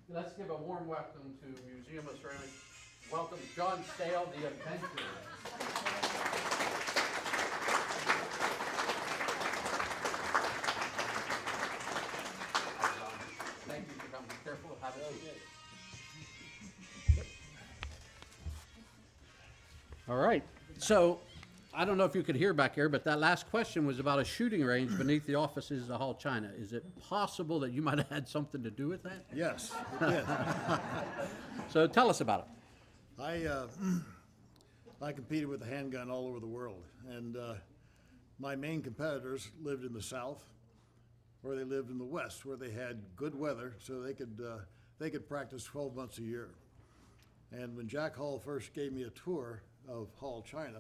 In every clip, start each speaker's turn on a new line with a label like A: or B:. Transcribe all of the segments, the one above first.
A: Let's give a warm welcome to Museum of Ceramics. Welcome John Sayles, the adventurer. Thank you for coming. Be careful, have a seat. All right, so I don't know if you could hear back here, but that last question was about a shooting range beneath the offices of Hall China. Is it possible that you might have had something to do with that?
B: Yes, it did.
A: So tell us about it.
B: I competed with a handgun all over the world, and my main competitors lived in the South, or they lived in the West, where they had good weather, so they could practice 12 months a year. And when Jack Hall first gave me a tour of Hall China,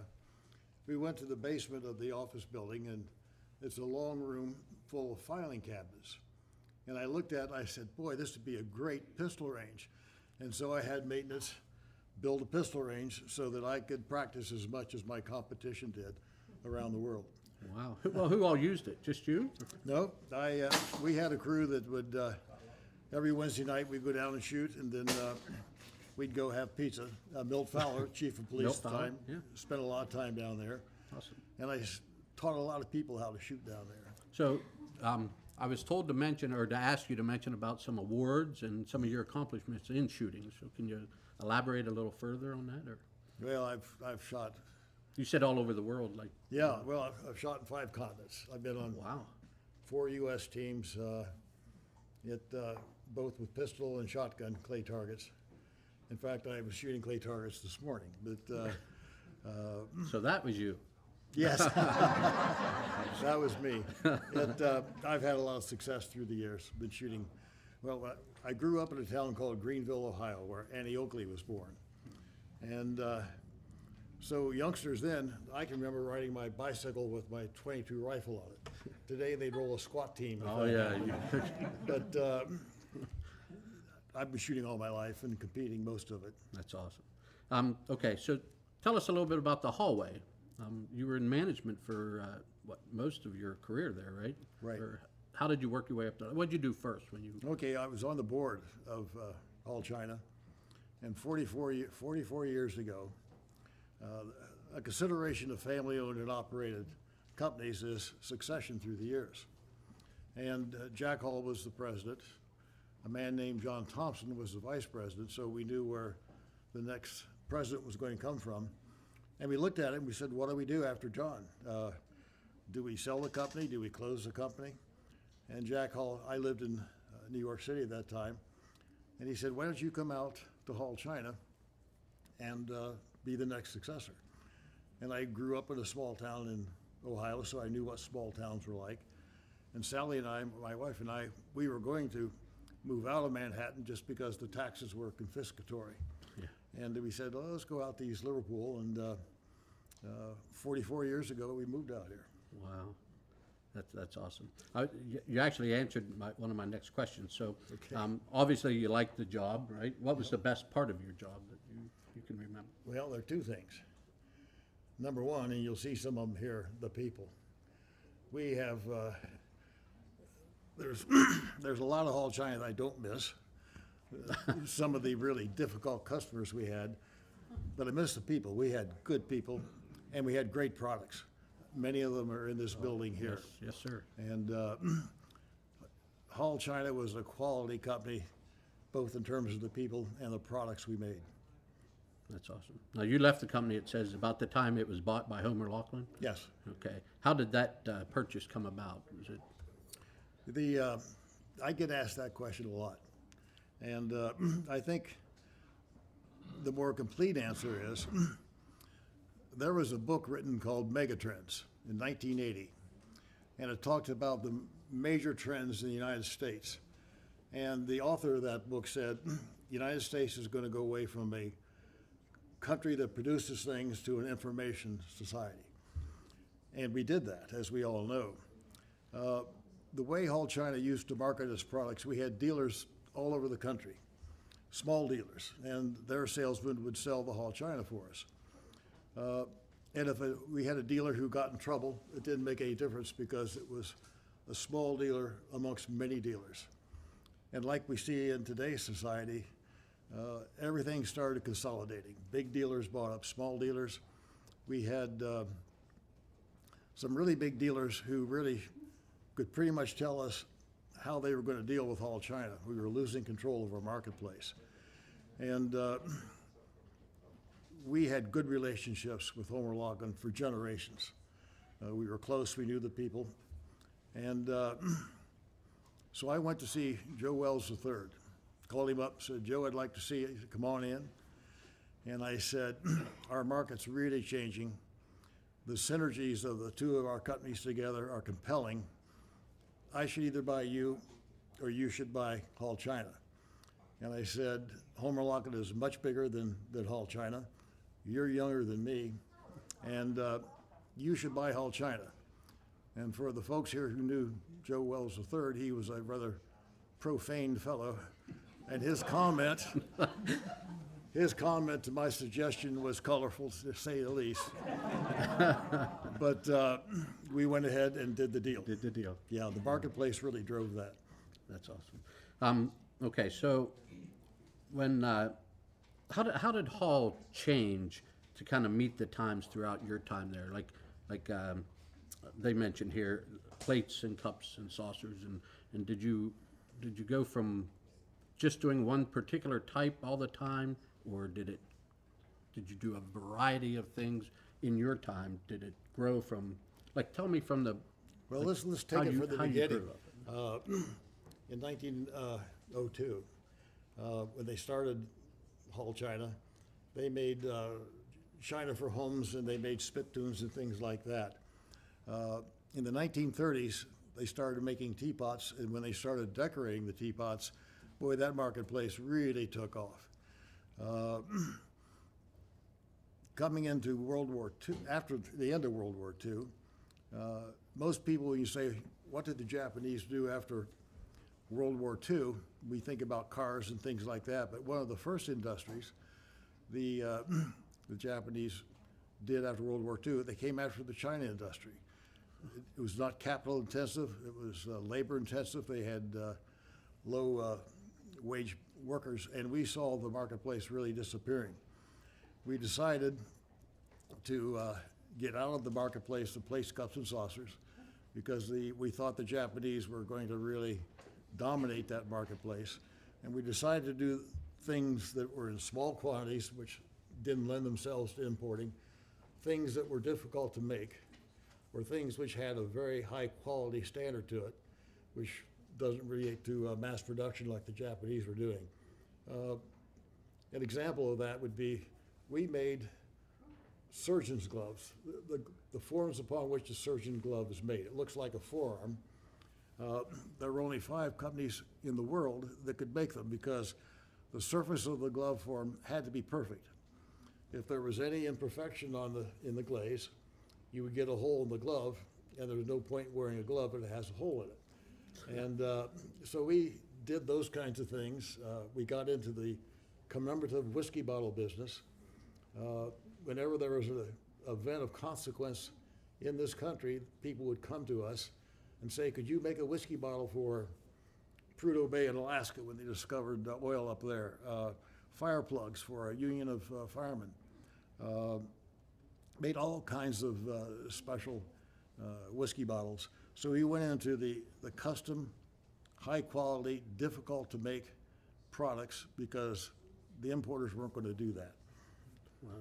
B: we went to the basement of the office building, and it's a long room full of filing cabinets. And I looked at it, I said, boy, this would be a great pistol range. And so I had maintenance build a pistol range so that I could practice as much as my competition did around the world.
A: Wow. Well, who all used it? Just you?
B: No, we had a crew that would, every Wednesday night, we'd go down and shoot, and then we'd go have pizza. Milt Fowler, chief of police at the time, spent a lot of time down there.
A: Awesome.
B: And I taught a lot of people how to shoot down there.
A: So I was told to mention, or to ask you to mention about some awards and some of your accomplishments in shooting. So can you elaborate a little further on that? Or
B: Well, I've shot.
A: you said all over the world, like.
B: Yeah, well, I've shot in 5 continents. I've been on
A: Wow.
B: 4 U.S. teams, both with pistol and shotgun clay targets. In fact, I was shooting clay targets this morning, but
A: So that was you.
B: yes, that was me. I've had a lot of success through the years. Been shooting. Well, I grew up in a town called Greenville, Ohio, where Annie Oakley was born, and so youngsters then, I can remember riding my bicycle with my .22 rifle on it. Today they'd roll a SWAT team.
A: Oh, yeah.
B: But I've been shooting all my life and competing most of it.
A: That's awesome. Okay, so tell us a little bit about the hallway. You were in management for most of your career there, right?
B: Right.
A: Or how did you work your way up there? What did you do first when you?
B: Okay, I was on the board of Hall China, and 44 years ago, a consideration of family-owned and operated companies is succession through the years. And Jack Hall was the president. A man named John Thompson was the vice president, so we knew where the next president was going to come from. And we looked at it and we said, what do we do after John? Do we sell the company? Do we close the company? And Jack Hall, I lived in New York City at that time, and he said, why don't you come out to Hall China and be the next successor? And I grew up in a small town in Ohio, so I knew what small towns were like. And Sally and I, my wife and I, we were going to move out of Manhattan just because the taxes were confiscatory. Yeah. And we said, well, let's go out to East Liverpool, and 44 years ago, we moved out here.
A: Wow, that's awesome. You actually answered one of my next questions. So obviously you liked the job, right? What was the best part of your job that you can remember?
B: Well, there are 2 things. Number one, and you'll see some of them here, the people. We have, there's a lot of Hall China that I don't miss. Some of the really difficult customers we had, but I miss the people. We had good people, and we had great products. Many of them are in this building here.
A: Yes, sir.
B: And Hall China was a quality company, both in terms of the people and the products we made.
A: That's awesome. Now, you left the company, it says, about the time it was bought by Homer Laughlin?
B: Yes.
A: Okay. How did that purchase come about? Was it?
B: I get asked that question a lot. And I think the more complete answer is, there was a book written called Megatrends in 1980, and it talked about the major trends in the United States. And the author of that book said, the United States is going to go away from a country that produces things to an information society. And we did that, as we all know. The way Hall China used to market its products, we had dealers all over the country, small dealers, and their salesmen would sell the Hall China for us. And if we had a dealer who got in trouble, it didn't make any difference because it was a small dealer amongst many dealers. And like we see in today's society, everything started consolidating. Big dealers bought up small dealers. We had some really big dealers who really could pretty much tell us how they were going to deal with all China. We were losing control of our marketplace. And we had good relationships with Homer Loughlin for generations. We were close, we knew the people. And so I went to see Joe Wells III. Called him up, said, Joe, I'd like to see you, come on in. And I said, our market's really changing. The synergies of the two of our companies together are compelling. I should either buy you or you should buy Hall China. And I said, Homer Loughlin is much bigger than Hall China. You're younger than me, and you should buy Hall China. And for the folks here who knew Joe Wells III, he was a rather profane fellow. And his comment to my suggestion was colorful, to say the least. But we went ahead and did the deal.
A: Did the deal.
B: Yeah, the marketplace really drove that.
A: That's awesome. Okay, so when how did Hall change to kind of meet the times throughout your time there? Like they mentioned here, plates and cups and saucers, and did you go from just doing one particular type all the time, or did you do a variety of things in your time? Did it grow from, like, tell me from the,
B: Well,
A: like,
B: let's take it
A: you-
B: from the
A: how you
B: beginning.
A: grew up.
B: In 1902, when they started Hall China, they made china for homes, and they made spittoons and things like that. In the 1930s, they started making teapots, and when they started decorating the teapots, boy, that marketplace really took off. Coming into World War II, after the end of World War II, most people, when you say, what did the Japanese do after World War II, we think about cars and things like that, but one of the first industries the Japanese did after World War II, they came after the China industry. It was not capital intensive, it was labor intensive. They had low wage workers, and we saw the marketplace really disappearing. We decided to get out of the marketplace of plates, cups, and saucers, because we thought the Japanese were going to really dominate that marketplace. And we decided to do things that were in small quantities, which didn't lend themselves to importing, things that were difficult to make, or things which had a very high quality standard to it, which doesn't relate to mass production like the Japanese were doing. An example of that would be, we made surgeon's gloves, the forms upon which a surgeon glove is made. It looks like a forearm. There were only 5 companies in the world that could make them, because the surface of the glove form had to be perfect. If there was any imperfection in the glaze, you would get a hole in the glove, and there was no point wearing a glove if it has a hole in it. And so we did those kinds of things. We got into the commemorative whiskey bottle business. Whenever there was an event of consequence in this country, people would come to us and say, could you make a whiskey bottle for Prudhoe Bay in Alaska when they discovered oil up there? Fire plugs for a union of firemen. Made all kinds of special whiskey bottles. So we went into the custom, high quality, difficult to make products, because the importers weren't going to do that.
A: Wow.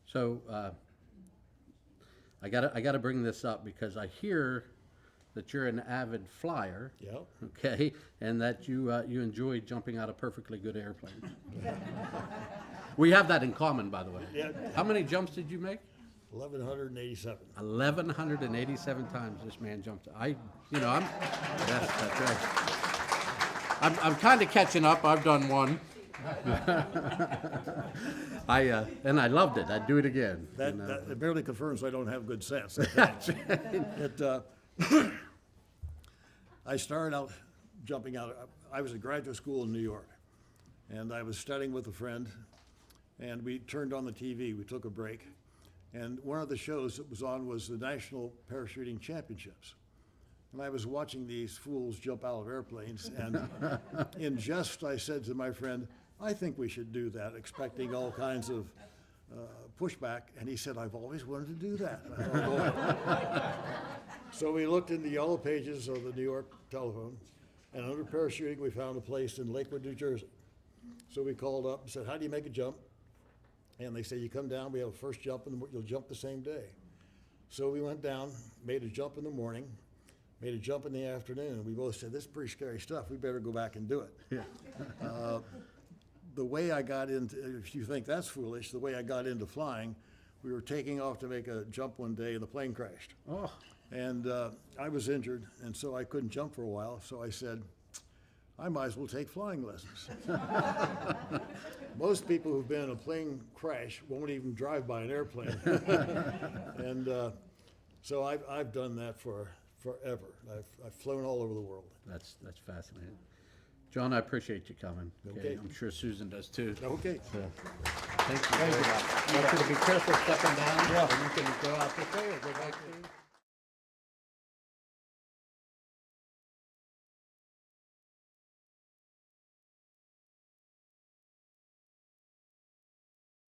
A: So I gotta bring this up, because I hear that you're an avid flyer.
B: Yep.
A: Okay, and that you enjoy jumping out of perfectly good airplanes. We have that in common, by the way.
B: Yeah.
A: How many jumps did you make?
B: 1,187.
A: 1,187 times this man jumped. That's right. I'm kind of catching up. I've done one. And I loved it. I'd do it again.
B: That barely confirms I don't have good sense. I started out jumping out. I was at graduate school in New York, and I was studying with a friend, and we turned on the TV. We took a break, and one of the shows that was on was the National Parachuting Championships. and I was watching these fools jump out of airplanes, and in jest, I said to my friend, I think we should do that, expecting all kinds of pushback, and he said, I've always wanted to do that. I thought, "Boy." So we looked in the yellow pages of the New York Telephone, and under parachuting, we found a place in Lakewood, New Jersey. So we called up and said, how do you make a jump? And they say, you come down, we have a first jump, and you'll jump the same day. So we went down, made a jump in the morning, made a jump in the afternoon, and we both said, this is pretty scary stuff, we better go back and do it.
A: Yeah.
B: The way I got into, if you think that's foolish, the way I got into flying, we were taking off to make a jump one day, and the plane crashed.
A: Oh,
B: And I was injured, and so I couldn't jump for a while, so I said, I might as well take flying lessons. Most people who've been in a plane crash won't even drive by an airplane. And so I've done that forever. I've flown all over the world.
A: that's fascinating. John, I appreciate you coming.
B: Okay.
A: I'm sure Susan does too.
B: Okay.
A: So, thank you very much. I want you to be careful stepping down.
B: Yeah.
A: And you can go out this way or go back to.